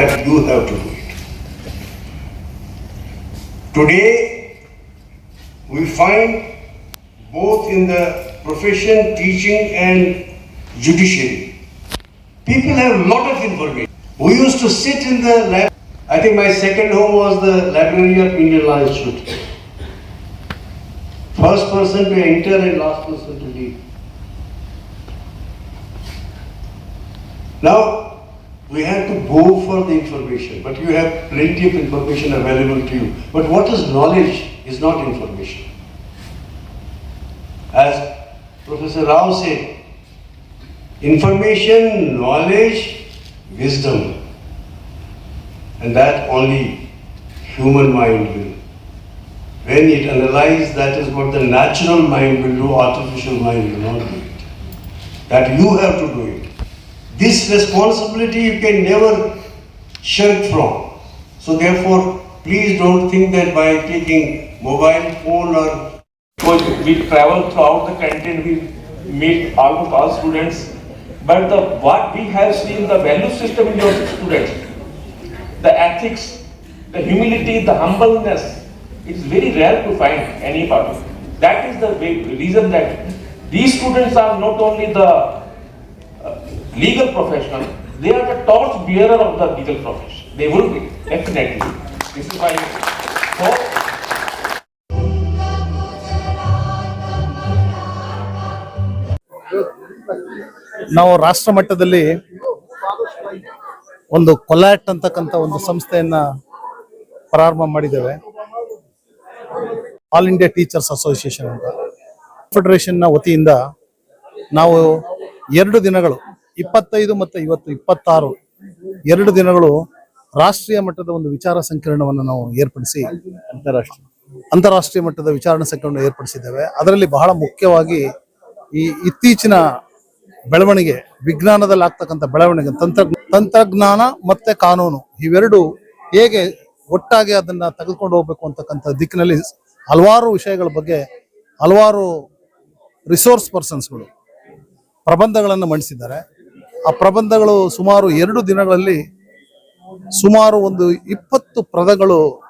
that you have to do it. Today, we find both in the profession, teaching and judiciary, people have a lot of information. We used to sit in the lab. I think my second home was the library of Indian Law Institute. First person to enter and last person to leave. Now, we have to go for the information, but you have plenty of information available to you. But what is knowledge is not information. As Professor Rao said, information, knowledge, wisdom, and that only human mind will. When it analyzes, that is what the natural mind will do, artificial mind will not do it. That you have to do it. This responsibility you can never shirk from. So therefore, please don't think that by taking mobile phone or... We travel throughout the country and we meet almost all students. But what we have seen, the value system in your students, the ethics, the humility, the humbleness, it's very rare to find any part of it. That is the reason that these students are not only the legal professional, they are the torch bearer of the legal profession. They will be, definitely. This is why hope. ನಾವು ರಾಷ್ಟ್ರ ಮಟ್ಟದಲ್ಲಿ ಒಂದು ಕೊಲ್ಯಾಟ್ ಅಂತಕ್ಕಂಥ ಒಂದು ಸಂಸ್ಥೆಯನ್ನ ಪ್ರಾರಂಭ ಮಾಡಿದ್ದೇವೆ. All India teachers association ಅಂತ ಫೆಡರೇಷನ್ನ ವತಿಯಿಂದ ನಾವು 2 ದಿನಗಳು 25 ಮತ್ತು ಇವತ್ತು 26 2 ದಿನಗಳು ರಾಷ್ಟ್ರೀಯ ಮಟ್ಟದ ಒಂದು ವಿಚಾರ ಸಂಕಿರಣವನ್ನು ನಾವು ಏರ್ಪಡಿಸಿ ಅಂತಾರಾಷ್ಟ್ರೀಯ ಮಟ್ಟದ ವಿಚಾರಣಾ ಸಂಕಿರಣ ಏರ್ಪಡಿಸಿದ್ದೇವೆ. ಅದರಲ್ಲಿ ಬಹಳ ಮುಖ್ಯವಾಗಿ ಈ ಇತ್ತೀಚಿನ ಬೆಳವಣಿಗೆ, ವಿಜ್ಞಾನದಲ್ಲಿ ಆಗ್ತಕ್ಕಂಥ ಬೆಳವಣಿಗೆ, ತಂತ್ರಜ್ಞಾನ ಮತ್ತೆ ಕಾನೂನು ಇವೆರಡು ಹೇಗೆ ಒಟ್ಟಾಗಿ ಅದನ್ನ ತೆಗೆದುಕೊಂಡು ಹೋಗ್ಬೇಕು ಅಂತಕ್ಕಂಥ ದಿಕ್ಕಿನಲ್ಲಿ ಹಲವಾರು ವಿಷಯಗಳ ಬಗ್ಗೆ ಹಲವಾರು ರಿಸೋರ್ಸ್ ಪರ್ಸನ್ಸ್ಗಳು ಪ್ರಬಂಧಗಳನ್ನು ಮಂಡಿಸಿದ್ದಾರೆ. ಆ ಪ್ರಬಂಧಗಳು ಸುಮಾರು 2 ದಿನಗಳಲ್ಲಿ ಸುಮಾರು ಒಂದು 20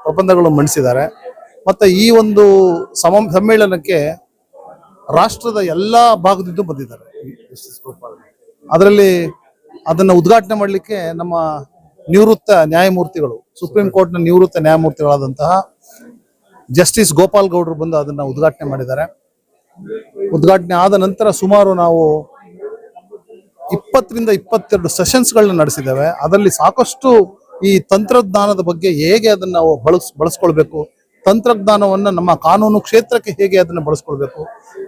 ಪ್ರಬಂಧಗಳು ಮಂಡಿಸಿದ್ದಾರೆ. ಮತ್ತೆ ಈ ಒಂದು ಸಮ್ಮೇಳನಕ್ಕೆ ರಾಷ್ಟ್ರದ ಎಲ್ಲಾ ಭಾಗದಿಂದ ಬಂದಿದ್ದಾರೆ. ಅದರಲ್ಲಿ ಅದನ್ನ ಉದ್ಘಾಟನೆ ಮಾಡಲಿಕ್ಕೆ ನಮ್ಮ ನಿವೃತ್ತ ನ್ಯಾಯಮೂರ್ತಿಗಳು, ಸುಪ್ರೀಂ ಕೋರ್ಟ್ನ ನಿವೃತ್ತ ನ್ಯಾಯಮೂರ್ತಿಗಳಾದಂತಹ ಜಸ್ಟಿಸ್ ಗೋಪಾಲ್ ಗೌಡರು ಬಂದು ಅದನ್ನ ಉದ್ಘಾಟನೆ ಮಾಡಿದ್ದಾರೆ. ಉದ್ಘಾಟನೆ ಆದ ನಂತರ ಸುಮಾರು ನಾವು 20 ರಿಂದ 22 ಸೆಷನ್ಸ್ಗಳನ್ನ ನಡೆಸಿದ್ದೇವೆ. ಅದರಲ್ಲಿ ಸಾಕಷ್ಟು ಈ ತಂತ್ರಜ್ಞಾನದ ಬಗ್ಗೆ ಹೇಗೆ ಅದನ್ನ ನಾವು ಬಳಸ್ಕೊಳ್ಬೇಕು, ತಂತ್ರಜ್ಞಾನವನ್ನ ನಮ್ಮ ಕಾನೂನು ಕ್ಷೇತ್ರಕ್ಕೆ ಹೇಗೆ ಅದನ್ನ ಬಳಸ್ಕೊಳ್ಬೇಕು,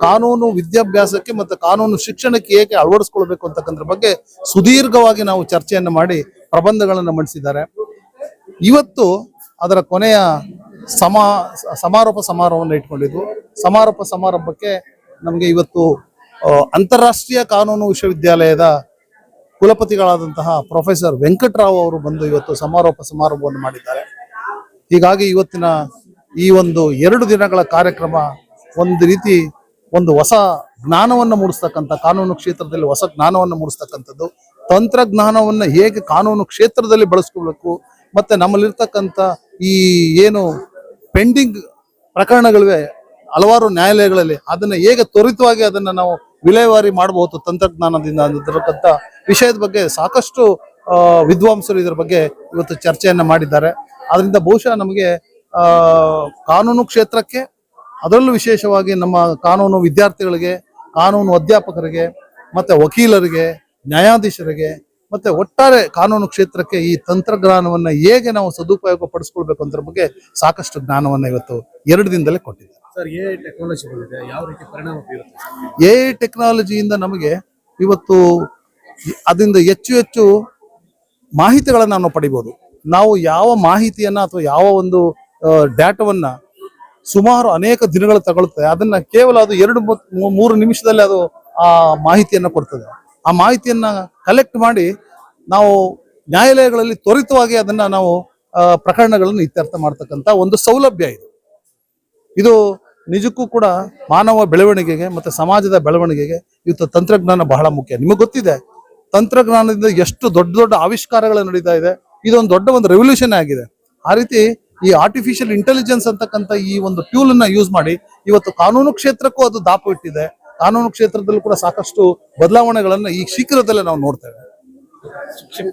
ಕಾನೂನು ವಿದ್ಯಾಭ್ಯಾಸಕ್ಕೆ ಮತ್ತು ಕಾನೂನು ಶಿಕ್ಷಣಕ್ಕೆ ಹೇಗೆ ಅಳವಡಿಸ್ಕೊಳ್ಬೇಕು ಅಂತಕ್ಕಂಥ ಬಗ್ಗೆ ಸುದೀರ್ಘವಾಗಿ ನಾವು ಚರ್ಚೆಯನ್ನು ಮಾಡಿ ಪ್ರಬಂಧಗಳನ್ನು ಮಂಡಿಸಿದ್ದಾರೆ. ಇವತ್ತು ಅದರ ಕೊನೆಯ ಸಮಾರೋಪ ಸಮಾರಂಭವನ್ನು ಇಟ್ಕೊಂಡಿದ್ವು. ಸಮಾರೋಪ ಸಮಾರಂಭಕ್ಕೆ ನಮಗೆ ಇವತ್ತು ಅಂತಾರಾಷ್ಟ್ರೀಯ ಕಾನೂನು ವಿಶ್ವವಿದ್ಯಾಲಯದ ಕುಲಪತಿಗಳಾದಂತಹ ಪ್ರೊಫೆಸರ್ ವೆಂಕಟರಾವ್ ಅವರು ಬಂದು ಇವತ್ತು ಸಮಾರೋಪ ಸಮಾರಂಭವನ್ನು ಮಾಡಿದ್ದಾರೆ. ಹೀಗಾಗಿ ಇವತ್ತಿನ ಈ ಒಂದು 2 ದಿನಗಳ ಕಾರ್ಯಕ್ರಮ ಒಂದು ರೀತಿ ಒಂದು ಹೊಸ ಜ್ಞಾನವನ್ನು ಮೂಡಿಸ್ತಕ್ಕಂಥ, ಕಾನೂನು ಕ್ಷೇತ್ರದಲ್ಲಿ ಹೊಸ ಜ್ಞಾನವನ್ನು ಮೂಡಿಸ್ತಕ್ಕಂಥದ್ದು, ತಂತ್ರಜ್ಞಾನವನ್ನು ಹೇಗೆ ಕಾನೂನು ಕ್ಷೇತ್ರದಲ್ಲಿ ಬಳಸ್ಕೋಬೇಕು, ಮತ್ತೆ ನಮ್ಮಲ್ಲಿರ್ತಕ್ಕಂಥ ಈ ಏನು ಪೆಂಡಿಂಗ್ ಪ್ರಕರಣಗಳಿವೆ ಹಲವಾರು ನ್ಯಾಯಾಲಯಗಳಲ್ಲಿ ಅದನ್ನ ಹೇಗೆ ತ್ವರಿತವಾಗಿ ಅದನ್ನ ನಾವು ವಿಲೇವಾರಿ ಮಾಡಬಹುದು ತಂತ್ರಜ್ಞಾನದಿಂದ ಅನ್ನತಕ್ಕಂಥ ವಿಷಯದ ಬಗ್ಗೆ ಸಾಕಷ್ಟು ವಿದ್ವಾಂಸರು ಇದರ ಬಗ್ಗೆ ಇವತ್ತು ಚರ್ಚೆಯನ್ನ ಮಾಡಿದ್ದಾರೆ. ಅದರಿಂದ ಬಹುಶಃ ನಮಗೆ ಕಾನೂನು ಕ್ಷೇತ್ರಕ್ಕೆ, ಅದರಲ್ಲೂ ವಿಶೇಷವಾಗಿ ನಮ್ಮ ಕಾನೂನು ವಿದ್ಯಾರ್ಥಿಗಳಿಗೆ, ಕಾನೂನು ಅಧ್ಯಾಪಕರಿಗೆ, ಮತ್ತೆ ವಕೀಲರಿಗೆ, ನ್ಯಾಯಾಧೀಶರಿಗೆ, ಮತ್ತೆ ಒಟ್ಟಾರೆ ಕಾನೂನು ಕ್ಷೇತ್ರಕ್ಕೆ ಈ ತಂತ್ರಜ್ಞಾನವನ್ನ ಹೇಗೆ ನಾವು ಸದುಪಯೋಗ ಪಡಿಸ್ಕೊಳ್ಬೇಕು ಅನ್ನೋದ್ರ ಬಗ್ಗೆ ಸಾಕಷ್ಟು ಜ್ಞಾನವನ್ನ ಇವತ್ತು 2 ದಿನದಲ್ಲೇ ಕೊಟ್ಟಿದ್ದಾರೆ. ಸರ್, ಎಐ ಟೆಕ್ನಾಲಜಿ ಬಂದಿದೆ, ಯಾವ ರೀತಿ ಪರಿಣಾಮ ಬೀರುತ್ತೆ? ಎಐ ಟೆಕ್ನಾಲಜಿಯಿಂದ ನಮಗೆ ಇವತ್ತು ಅದರಿಂದ ಹೆಚ್ಚು ಮಾಹಿತಿಗಳನ್ನು ನಾವು ಪಡಿಬಹುದು. ನಾವು ಯಾವ ಮಾಹಿತಿಯನ್ನ ಅಥವಾ ಯಾವ ಒಂದು ಡಾಟಾವನ್ನ ಸುಮಾರು ಅನೇಕ ದಿನಗಳು ತಗೊಳುತ್ತೆ, ಅದನ್ನ ಕೇವಲ ಅದು 2-3 ನಿಮಿಷದಲ್ಲಿ ಅದು ಆ ಮಾಹಿತಿಯನ್ನ ಕೊಡ್ತದೆ. ಆ ಮಾಹಿತಿಯನ್ನ ಕಲೆಕ್ಟ್ ಮಾಡಿ ನಾವು ನ್ಯಾಯಾಲಯಗಳಲ್ಲಿ ತ್ವರಿತವಾಗಿ ಅದನ್ನ ನಾವು ಪ್ರಕರಣಗಳನ್ನು ಇತ್ಯರ್ಥ ಮಾಡ್ತಕ್ಕಂಥ ಒಂದು ಸೌಲಭ್ಯ ಇದು ನಿಜಕ್ಕೂ ಕೂಡ ಮಾನವ ಬೆಳವಣಿಗೆಗೆ ಮತ್ತೆ ಸಮಾಜದ ಬೆಳವಣಿಗೆಗೆ ಇವತ್ತು ತಂತ್ರಜ್ಞಾನ ಬಹಳ ಮುಖ್ಯ. ನಿಮಗೆ ಗೊತ್ತಿದೆ ತಂತ್ರಜ್ಞಾನದಿಂದ ಎಷ್ಟು ದೊಡ್ಡ ಆವಿಷ್ಕಾರಗಳು ನಡೀತಾ ಇದೆ. ಇದೊಂದು ದೊಡ್ಡ ಒಂದು ರೆವಲ್ಯೂಷನ್ ಆಗಿದೆ. ಆ ರೀತಿ ಈ ಆರ್ಟಿಫಿಷಿಯಲ್ ಇಂಟೆಲಿಜೆನ್ಸ್ ಅಂತಕ್ಕಂಥ ಈ ಒಂದು ಟ್ಯೂಲ್ ಅನ್ನ ಯೂಸ್ ಮಾಡಿ ಇವತ್ತು ಕಾನೂನು ಕ್ಷೇತ್ರಕ್ಕೂ ಅದು ದಾಪು ಇಟ್ಟಿದೆ. ಕಾನೂನು ಕ್ಷೇತ್ರದಲ್ಲೂ ಕೂಡ ಸಾಕಷ್ಟು ಬದಲಾವಣೆಗಳನ್ನ ಈ ಶೀಘ್ರದಲ್ಲೇ ನಾವು ನೋಡ್ತೇವೆ.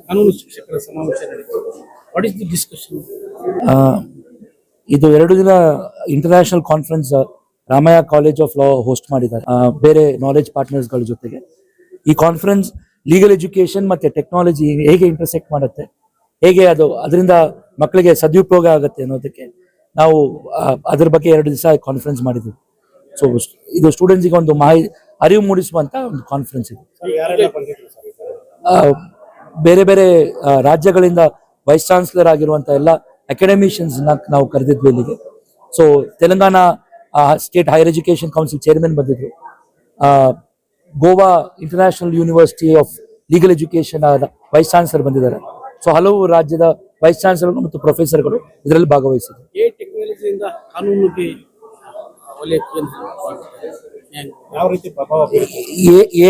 ಕಾನೂನು ಶಿಕ್ಷಕರ ಸಮಾವೇಶ ನಡೀತು. What is the discussion? ಇದು 2 ದಿನ international conference Ramaiah college of law host ಮಾಡಿದ್ದಾರೆ ಬೇರೆ ನಾಲೆಜ್ ಪಾರ್ಟ್ನರ್ಸ್ಗಳ ಜೊತೆಗೆ. ಈ ಕಾನ್ಫರೆನ್ಸ್ ಲೀಗಲ್ ಎಜುಕೇಶನ್ ಮತ್ತೆ ಟೆಕ್ನಾಲಜಿ ಹೇಗೆ ಇಂಟರ್ಸೆಕ್ಟ್ ಮಾಡುತ್ತೆ, ಹೇಗೆ ಅದರಿಂದ ಮಕ್ಕಳಿಗೆ ಸದುಪಯೋಗ ಆಗುತ್ತೆ ಅನ್ನೋದಕ್ಕೆ ನಾವು ಅದ್ರ ಬಗ್ಗೆ 2 ದಿವಸ ಕಾನ್ಫರೆನ್ಸ್ ಮಾಡಿದ್ವಿ. ಸೊ ಇದು ಸ್ಟೂಡೆಂಟ್ಸ್ಗೆ ಒಂದು ಅರಿವು ಮೂಡಿಸುವಂತ ಒಂದು ಕಾನ್ಫರೆನ್ಸ್ ಇದು. ಬೇರೆ ಬೇರೆ ರಾಜ್ಯಗಳಿಂದ ವೈಸ್ ಚಾನ್ಸಲರ್ ಆಗಿರುವಂತ ಎಲ್ಲ ಅಕಾಡೆಮಿಷಿಯನ್ಸ್ ನಾವು ಕರೆದಿದ್ವಿ ಇಲ್ಲಿಗೆ. So Telangana state higher education council chairman ಬಂದಿದ್ರು, Goa international university of legal education vice chancellor ಬಂದಿದ್ದಾರೆ. ಸೊ ಹಲವು ರಾಜ್ಯದ ವೈಸ್ ಚಾನ್ಸಲರ್ಗಳು ಮತ್ತು ಪ್ರೊಫೆಸರ್ಗಳು ಇದರಲ್ಲಿ ಭಾಗವಹಿಸಿದ್ರು. ಟೆಕ್ನಾಲಜಿಯಿಂದ ಕಾನೂನಿಗೆ ಯಾವ ರೀತಿ ಪ್ರಭಾವ ಬೀರುತ್ತೆ?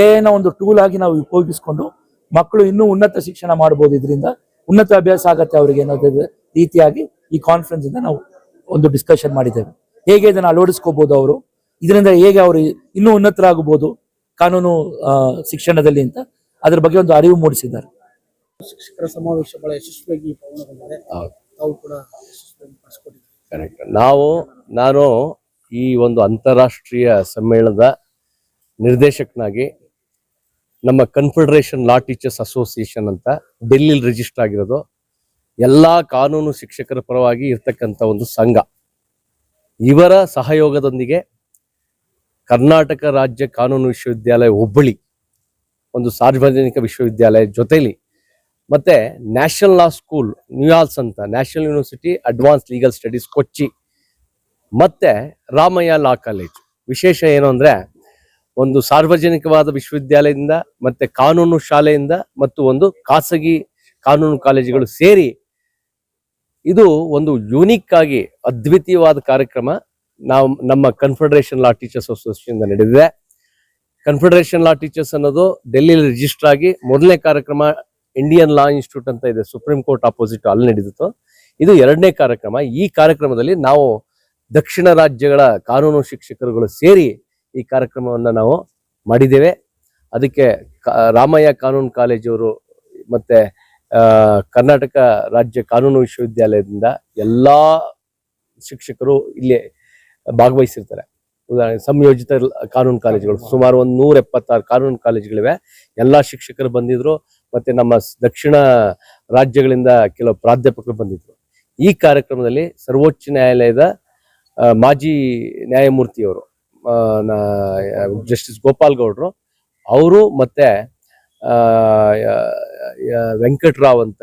ಏನ ಒಂದು ಟೂಲ್ ಆಗಿ ನಾವು ಉಪಯೋಗಿಸಿಕೊಂಡು ಮಕ್ಕಳು ಇನ್ನೂ ಉನ್ನತ ಶಿಕ್ಷಣ ಮಾಡಬಹುದು, ಇದರಿಂದ ಉನ್ನತ ಅಭ್ಯಾಸ ಆಗತ್ತೆ ಅವರಿಗೆ ಅನ್ನೋದ್ರ ರೀತಿಯಾಗಿ ಈ ಕಾನ್ಫರೆನ್ಸ್ ಇಂದ ನಾವು ಒಂದು ಡಿಸ್ಕಷನ್ ಮಾಡಿದ್ದೇವೆ. ಹೇಗೆ ಇದನ್ನು ಅಳವಡಿಸ್ಕೋಬಹುದು, ಅವರು ಇದರಿಂದ ಹೇಗೆ ಅವರು ಇನ್ನೂ ಉನ್ನತರಾಗಬಹುದು ಕಾನೂನು ಶಿಕ್ಷಣದಲ್ಲಿ ಅಂತ ಅದ್ರ ಬಗ್ಗೆ ಒಂದು ಅರಿವು ಮೂಡಿಸಿದ್ದಾರೆ. ಶಿಕ್ಷಕರ ಸಮಾವೇಶ ಬಹಳ ಯಶಸ್ವಿಯಾಗಿ ಪೂರ್ಣಗೊಂಡಿದೆ. ತಾವು ಕೂಡ ಯಶಸ್ವಿಯಾಗಿ ಪಾಲ್ಗೊಂಡಿದ್ದೀರಿ. ಕರೆಕ್ಟ್. ನಾನು ಈ ಒಂದು ಅಂತಾರಾಷ್ಟ್ರೀಯ ಸಮ್ಮೇಳನದ ನಿರ್ದೇಶಕನಾಗಿ ನಮ್ಮ ಕನ್ಫೆಡರೇಷನ್ ಲಾ ಟೀಚರ್ಸ್ ಅಸೋಸಿಯೇಷನ್ ಅಂತ ಡೆಲ್ಲಿಲಿ ರಿಜಿಸ್ಟರ್ ಆಗಿರೋದು, ಎಲ್ಲ ಕಾನೂನು ಶಿಕ್ಷಕರ ಪರವಾಗಿ ಇರ್ತಕ್ಕಂಥ ಒಂದು ಸಂಘ. ಇವರ ಸಹಯೋಗದೊಂದಿಗೆ ಕರ್ನಾಟಕ ರಾಜ್ಯ ಕಾನೂನು ವಿಶ್ವವಿದ್ಯಾಲಯ ಹುಬ್ಬಳ್ಳಿ ಒಂದು ಸಾರ್ವಜನಿಕ ವಿಶ್ವವಿದ್ಯಾಲಯ ಜೊತೆಲಿ ಮತ್ತೆ ನ್ಯಾಷನಲ್ ಲಾ ಸ್ಕೂಲ್ ನ್ಯೂಯಾರ್ಕ್ಸ್ ಅಂತ national university advance legal studies Kochi ಮತ್ತೆ ರಾಮಯ್ಯ ಲಾ ಕಾಲೇಜ್. ವಿಶೇಷ ಏನು ಅಂದ್ರೆ ಒಂದು ಸಾರ್ವಜನಿಕವಾದ ವಿಶ್ವವಿದ್ಯಾಲಯದಿಂದ ಮತ್ತೆ ಕಾನೂನು ಶಾಲೆಯಿಂದ ಮತ್ತು ಒಂದು ಖಾಸಗಿ ಕಾನೂನು ಕಾಲೇಜುಗಳು ಸೇರಿ ಇದು ಒಂದು ಯೂನಿಕ್ ಆಗಿ ಅದ್ವಿತೀಯವಾದ ಕಾರ್ಯಕ್ರಮ ನಮ್ಮ ಕನ್ಫೆಡರೇಷನ್ ಲಾ ಟೀಚರ್ಸ್ ಅಸೋಸಿಯೇಷನ್ ನಡೆದಿದೆ. ಕನ್ಫೆಡರೇಷನ್ ಲಾ ಟೀಚರ್ಸ್ ಅನ್ನೋದು ಡೆಲ್ಲಿಲಿ ರಿಜಿಸ್ಟರ್ ಆಗಿ ಮೊದಲನೇ ಕಾರ್ಯಕ್ರಮ ಇಂಡಿಯನ್ ಲಾ ಇನ್ಸ್ಟಿಟ್ಯೂಟ್ ಅಂತ ಇದೆ, ಸುಪ್ರೀಂ ಕೋರ್ಟ್ ಆಪೋಸಿಟ್, ಅಲ್ಲಿ ನಡೆದಿತ್ತು. ಇದು 2ನೇ ಕಾರ್ಯಕ್ರಮ. ಈ ಕಾರ್ಯಕ್ರಮದಲ್ಲಿ ನಾವು ದಕ್ಷಿಣ ರಾಜ್ಯಗಳ ಕಾನೂನು ಶಿಕ್ಷಕರುಗಳು ಸೇರಿ ಈ ಕಾರ್ಯಕ್ರಮವನ್ನು ನಾವು ಮಾಡಿದ್ದೇವೆ. ಅದಕ್ಕೆ ರಾಮಯ್ಯ ಕಾನೂನು ಕಾಲೇಜವರು ಮತ್ತೆ ಕರ್ನಾಟಕ ರಾಜ್ಯ ಕಾನೂನು ವಿಶ್ವವಿದ್ಯಾಲಯದಿಂದ ಎಲ್ಲಾ ಶಿಕ್ಷಕರು ಇಲ್ಲಿ ಭಾಗವಹಿಸಿರ್ತಾರೆ. ಉದಾಹರಣೆ ಸಂಯೋಜಿತ ಕಾನೂನು ಕಾಲೇಜುಗಳು ಸುಮಾರು 176 ಕಾನೂನು ಕಾಲೇಜುಗಳಿವೆ. ಎಲ್ಲಾ ಶಿಕ್ಷಕರು ಬಂದಿದ್ರು, ಮತ್ತೆ ನಮ್ಮ ದಕ್ಷಿಣ ರಾಜ್ಯಗಳಿಂದ ಕೆಲವು ಪ್ರಾಧ್ಯಾಪಕರು ಬಂದಿದ್ರು. ಈ ಕಾರ್ಯಕ್ರಮದಲ್ಲಿ ಸರ್ವೋಚ್ಚ ನ್ಯಾಯಾಲಯದ ಮಾಜಿ ನ್ಯಾಯಮೂರ್ತಿಯವರು ಜಸ್ಟಿಸ್ ಗೋಪಾಲ್ ಗೌಡ್ರು ಅವರು ಮತ್ತೆ ವೆಂಕಟರಾವ್ ಅಂತ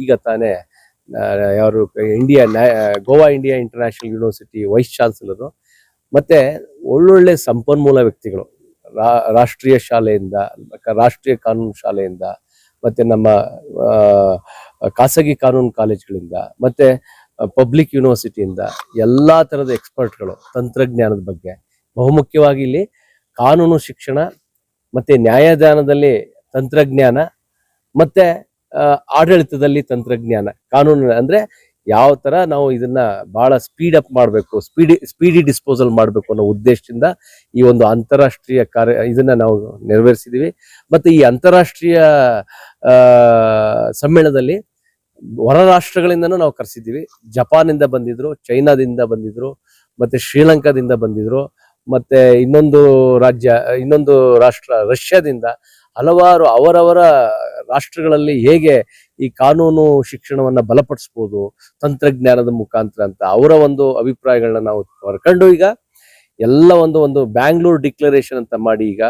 ಈಗ ತಾನೇ ಯಾರು Goa India international university vice chancellor, ಮತ್ತೆ ಒಳ್ಳೊಳ್ಳೆ ಸಂಪನ್ಮೂಲ ವ್ಯಕ್ತಿಗಳು ರಾಷ್ಟ್ರೀಯ ಶಾಲೆಯಿಂದ, ರಾಷ್ಟ್ರೀಯ ಕಾನೂನು ಶಾಲೆಯಿಂದ, ಮತ್ತೆ ನಮ್ಮ ಖಾಸಗಿ ಕಾನೂನು ಕಾಲೇಜುಗಳಿಂದ, ಮತ್ತೆ ಪಬ್ಲಿಕ್ ಯೂನಿವರ್ಸಿಟಿಯಿಂದ ಎಲ್ಲಾ ತರದ ಎಕ್ಸ್ಪರ್ಟ್ಗಳು ತಂತ್ರಜ್ಞಾನದ ಬಗ್ಗೆ, ಬಹುಮುಖ್ಯವಾಗಿ ಇಲ್ಲಿ ಕಾನೂನು ಶಿಕ್ಷಣ ಮತ್ತೆ ನ್ಯಾಯದಾನದಲ್ಲಿ ತಂತ್ರಜ್ಞಾನ ಮತ್ತೆ ಆಡಳಿತದಲ್ಲಿ ತಂತ್ರಜ್ಞಾನ, ಕಾನೂನು ಅಂದ್ರೆ ಯಾವ ತರ ನಾವು ಇದನ್ನ ಬಹಳ ಸ್ಪೀಡ್ ಅಪ್ ಮಾಡಬೇಕು, ಸ್ಪೀಡಿ ಡಿಸ್ಪೋಸಲ್ ಮಾಡಬೇಕು ಅನ್ನೋ ಉದ್ದೇಶದಿಂದ ಈ ಒಂದು ಅಂತಾರಾಷ್ಟ್ರೀಯ ಇದನ್ನ ನಾವು ನೆರವೇರಿಸಿದೀವಿ. ಮತ್ತೆ ಈ ಅಂತಾರಾಷ್ಟ್ರೀಯ ಸಮ್ಮೇಳನದಲ್ಲಿ ಹೊರ ರಾಷ್ಟ್ರಗಳಿಂದನೂ ನಾವು ಕರೆಸಿದ್ದೀವಿ. ಜಪಾನಿಂದ ಬಂದಿದ್ರು, ಚೈನಾದಿಂದ ಬಂದಿದ್ರು, ಮತ್ತೆ ಶ್ರೀಲಂಕಾದಿಂದ ಬಂದಿದ್ರು, ಮತ್ತೆ ಇನ್ನೊಂದು ರಾಷ್ಟ್ರ ರಷ್ಯಾದಿಂದ, ಹಲವಾರು ಅವರವರ ರಾಷ್ಟ್ರಗಳಲ್ಲಿ ಹೇಗೆ ಈ ಕಾನೂನು ಶಿಕ್ಷಣವನ್ನ ಬಲಪಡಿಸ್ಬೋದು ತಂತ್ರಜ್ಞಾನದ ಮುಖಾಂತರ ಅಂತ ಅವರ ಒಂದು ಅಭಿಪ್ರಾಯಗಳನ್ನ ನಾವು ಹೊರಕೊಂಡು ಈಗ ಎಲ್ಲ ಒಂದು ಬ್ಯಾಂಗ್ಳೂರ್ ಡಿಕ್ಲರೇಷನ್ ಅಂತ ಮಾಡಿ ಈಗ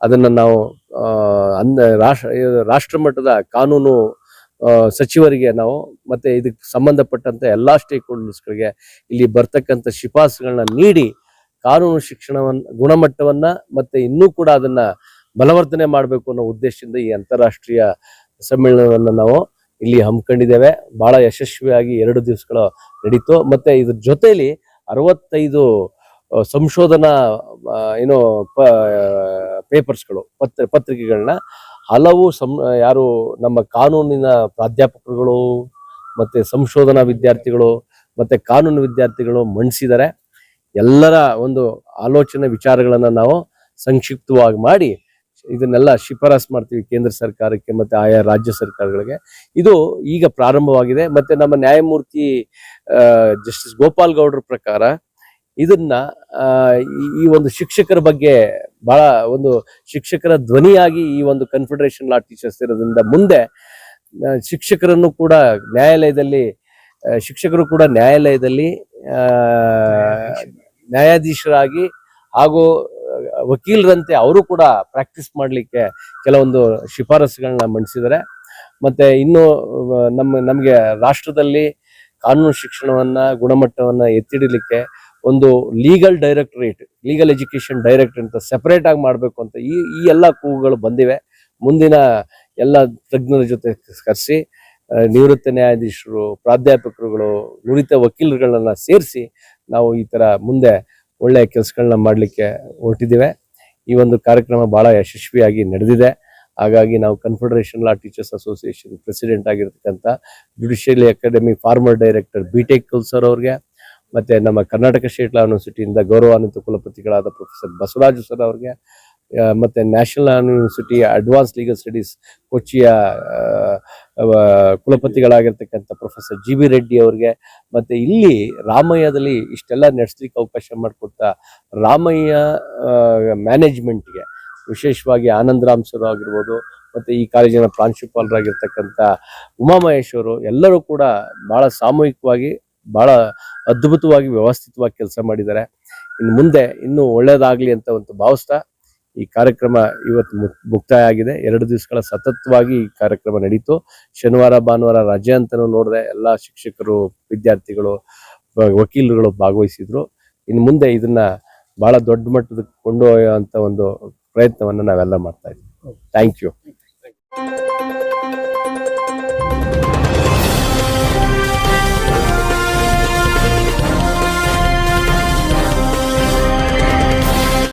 ಅದನ್ನ ನಾವು ರಾಷ್ಟ್ರ ಮಟ್ಟದ ಕಾನೂನು ಸಚಿವರಿಗೆ ನಾವು ಮತ್ತೆ ಇದಕ್ಕೆ ಸಂಬಂಧಪಟ್ಟಂತ ಎಲ್ಲಾ ಸ್ಟೇಕ್ ಹೋಲ್ಡರ್ಸ್ಗಳಿಗೆ ಇಲ್ಲಿ ಬರ್ತಕ್ಕಂಥ ಶಿಫಾರಸುಗಳನ್ನ ನೀಡಿ ಕಾನೂನು ಶಿಕ್ಷಣವನ್ನ ಗುಣಮಟ್ಟವನ್ನ ಮತ್ತೆ ಇನ್ನೂ ಕೂಡ ಅದನ್ನ ಬಲವರ್ಧನೆ ಮಾಡಬೇಕು ಅನ್ನೋ ಉದ್ದೇಶದಿಂದ ಈ ಅಂತಾರಾಷ್ಟ್ರೀಯ ಸಮ್ಮೇಳನವನ್ನು ನಾವು ಇಲ್ಲಿ ಹಮ್ಮಿಕೊಂಡಿದ್ದೇವೆ. ಬಹಳ ಯಶಸ್ವಿಯಾಗಿ 2 ದಿವಸಗಳು ನಡೀತು. ಮತ್ತೆ ಇದ್ರ ಜೊತೆಲಿ 65 ಸಂಶೋಧನಾ ಪೇಪರ್ಸ್ಗಳು ಪತ್ರಿಕೆಗಳನ್ನ ಹಲವು ಯಾರು ನಮ್ಮ ಕಾನೂನಿನ ಪ್ರಾಧ್ಯಾಪಕರುಗಳು ಮತ್ತೆ ಸಂಶೋಧನಾ ವಿದ್ಯಾರ್ಥಿಗಳು ಮತ್ತೆ ಕಾನೂನು ವಿದ್ಯಾರ್ಥಿಗಳು ಮಂಡಿಸಿದ್ದಾರೆ. ಎಲ್ಲರ ಒಂದು ಆಲೋಚನೆ ವಿಚಾರಗಳನ್ನ ನಾವು ಸಂಕ್ಷಿಪ್ತವಾಗಿ ಮಾಡಿ ಇದನ್ನೆಲ್ಲ ಶಿಫಾರಸ್ ಮಾಡ್ತೀವಿ ಕೇಂದ್ರ ಸರ್ಕಾರಕ್ಕೆ ಮತ್ತೆ ಆಯಾ ರಾಜ್ಯ ಸರ್ಕಾರಗಳಿಗೆ. ಇದು ಈಗ ಪ್ರಾರಂಭವಾಗಿದೆ. ಮತ್ತೆ ನಮ್ಮ ನ್ಯಾಯಮೂರ್ತಿ ಜಸ್ಟಿಸ್ ಗೋಪಾಲ್ ಗೌಡ್ರ ಪ್ರಕಾರ ಇದನ್ನ ಈ ಒಂದು ಶಿಕ್ಷಕರ ಬಗ್ಗೆ ಬಹಳ ಒಂದು ಶಿಕ್ಷಕರ ಧ್ವನಿಯಾಗಿ ಈ ಒಂದು ಕನ್ಫೆಡರೇಷನ್ ಲಾ ಟೀಚರ್ಸ್ ಇರೋದ್ರಿಂದ ಮುಂದೆ ಶಿಕ್ಷಕರು ಕೂಡ ನ್ಯಾಯಾಲಯದಲ್ಲಿ ನ್ಯಾಯಾಧೀಶರಾಗಿ ಹಾಗೂ ವಕೀಲರಂತೆ ಅವರು ಕೂಡ ಪ್ರಾಕ್ಟೀಸ್ ಮಾಡಲಿಕ್ಕೆ ಕೆಲವೊಂದು ಶಿಫಾರಸುಗಳನ್ನ ಮಂಡಿಸಿದ್ದಾರೆ. ಮತ್ತೆ ಇನ್ನು ನಮಗೆ ರಾಷ್ಟ್ರದಲ್ಲಿ ಕಾನೂನು ಶಿಕ್ಷಣವನ್ನ ಗುಣಮಟ್ಟವನ್ನ ಎತ್ತಿಡಲಿಕ್ಕೆ ಒಂದು ಲೀಗಲ್ ಎಜುಕೇಶನ್ ಡೈರೆಕ್ಟರೇಟ್ ಅಂತ ಸೆಪರೇಟ್ ಆಗಿ ಮಾಡಬೇಕು ಅಂತ ಈ ಎಲ್ಲ ಕೂಗುಗಳು ಬಂದಿವೆ. ಮುಂದಿನ ಎಲ್ಲ ತಜ್ಞರ ಜೊತೆ ಕರೆಸಿ ನಿವೃತ್ತ ನ್ಯಾಯಾಧೀಶರು, ಪ್ರಾಧ್ಯಾಪಕರುಗಳು, ನುರಿತ ವಕೀಲರುಗಳನ್ನ ಸೇರಿಸಿ ನಾವು ಈ ತರ ಮುಂದೆ ಒಳ್ಳೆಯ ಕೆಲಸಗಳನ್ನ ಮಾಡಲಿಕ್ಕೆ ಹೊರಟಿದ್ದೇವೆ. ಈ ಒಂದು ಕಾರ್ಯಕ್ರಮ ಬಹಳ ಯಶಸ್ವಿಯಾಗಿ ನಡೆದಿದೆ. ಹಾಗಾಗಿ ನಾವು confederation law teachers association president ಆಗಿರ್ತಕ್ಕಂಥ judiciary academy former director B Tech sir ಅವ್ರಿಗೆ, ಮತ್ತೆ ನಮ್ಮ ಕರ್ನಾಟಕ ಸ್ಟೇಟ್ ಲಾ ಯೂನಿವರ್ಸಿಟಿಯಿಂದ ಗೌರವಾನ್ವಿತ ಕುಲಪತಿಗಳಾದ ಪ್ರೊಫೆಸರ್ ಬಸವರಾಜು ಸರ್ ಅವ್ರಿಗೆ, ಮತ್ತೆ national university advance legal studies ಕೊಚ್ಚಿಯ ಕುಲಪತಿಗಳಾಗಿರ್ತಕ್ಕಂಥ ಪ್ರೊಫೆಸರ್ ಜಿ.ಬಿ. ರೆಡ್ಡಿ ಅವ್ರಿಗೆ, ಮತ್ತೆ ಇಲ್ಲಿ ರಾಮಯ್ಯದಲ್ಲಿ ಇಷ್ಟೆಲ್ಲ ನಡೆಸಲಿಕ್ಕೆ ಅವಕಾಶ ಮಾಡಿಕೊಡ್ತಾ ರಾಮಯ್ಯ ಮ್ಯಾನೇಜ್ಮೆಂಟ್ಗೆ ವಿಶೇಷವಾಗಿ ಆನಂದರಾಮ್ ಸರ್ ಆಗಿರ್ಬೋದು, ಮತ್ತೆ ಈ ಕಾಲೇಜಿನ ಪ್ರಾಂಶುಪಾಲರಾಗಿರ್ತಕ್ಕಂಥ ಉಮಾ ಮಹೇಶ್ ಅವರು ಎಲ್ಲರೂ ಕೂಡ ಬಹಳ ಸಾಮೂಹಿಕವಾಗಿ ಬಹಳ ಅದ್ಭುತವಾಗಿ ವ್ಯವಸ್ಥಿತವಾಗಿ ಕೆಲಸ ಮಾಡಿದ್ದಾರೆ. ಇನ್ನು ಮುಂದೆ ಇನ್ನೂ ಒಳ್ಳೇದಾಗ್ಲಿ ಅಂತ ಒಂದು ಭಾವಿಸ್ತಾ ಈ ಕಾರ್ಯಕ್ರಮ ಇವತ್ತು ಮುಕ್ತಾಯ ಆಗಿದೆ. 2 ದಿವಸಗಳ ಸತತವಾಗಿ ಈ ಕಾರ್ಯಕ್ರಮ ನಡೀತು. ಶನಿವಾರ ಭಾನುವಾರ ರಜೆ ಅಂತಲೂ ನೋಡಿದೆ. ಎಲ್ಲ ಶಿಕ್ಷಕರು, ವಿದ್ಯಾರ್ಥಿಗಳು, ವಕೀಲರುಗಳು ಭಾಗವಹಿಸಿದ್ರು. ಇನ್ನು ಮುಂದೆ ಇದನ್ನ ಬಹಳ ದೊಡ್ಡ ಮಟ್ಟದ ಕೊಂಡೊಯ್ಯುವಂತ ಒಂದು ಪ್ರಯತ್ನವನ್ನು ನಾವೆಲ್ಲ ಮಾಡ್ತಾ ಇದ್ದೀವಿ. Thank you.